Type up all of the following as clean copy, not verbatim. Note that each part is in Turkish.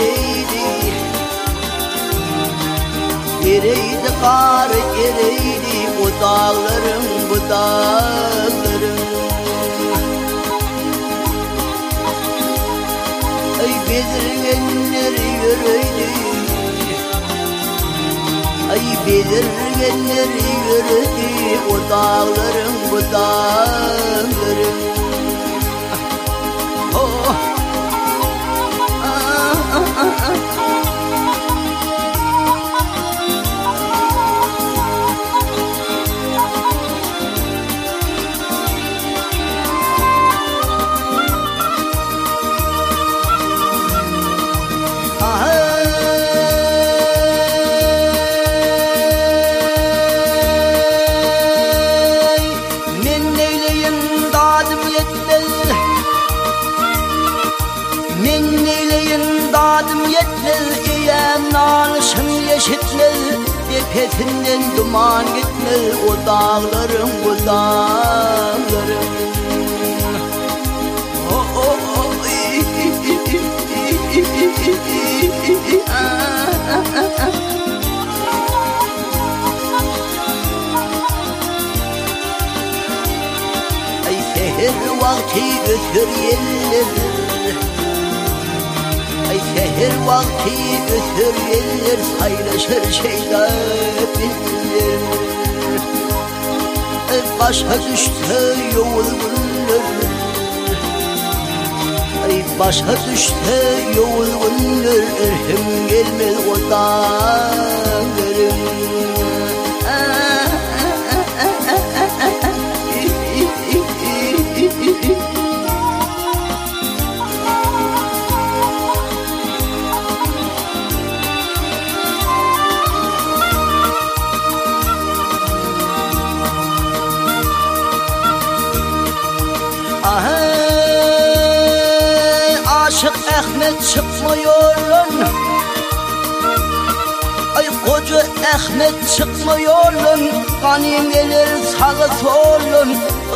ereydi, ereydi kar ereydi bu dağların, bu dağların. Ay bedirgenler yürüydü, ay bedirgenler yürüydü o dağların, bu dağların. Oh. Men neyleyin dadım yetmez, iyem nalışım yeşitmez, tepesinden duman gitmez o dağların, bu dağların. Oh, oh, oh. Ay seher vakti ötür yeller, ay seher vakti ötür yeller, saylaşır şeyda biller. Başa düştü yol günler, ay başa düştü yol günler, erhem gelmez o dağların. Aşık Ahmet çıkmıyor, ay koca Ahmet çıkmıyor, kanin gelir sağı solun,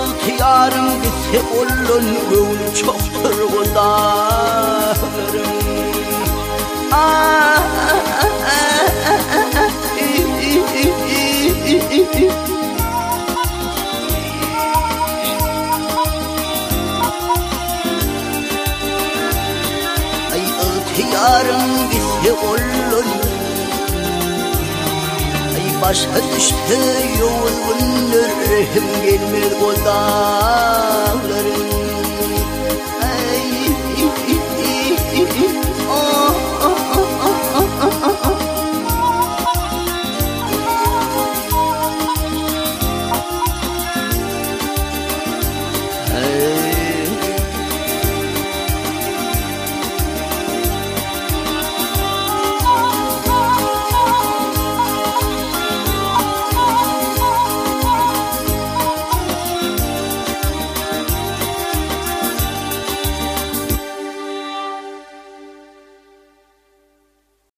ihtiyarım gitse olun, gönlü çoktur bu dağların. Yarın gitse olun, ay başa düştü yol günler, hem gelmez o dağların.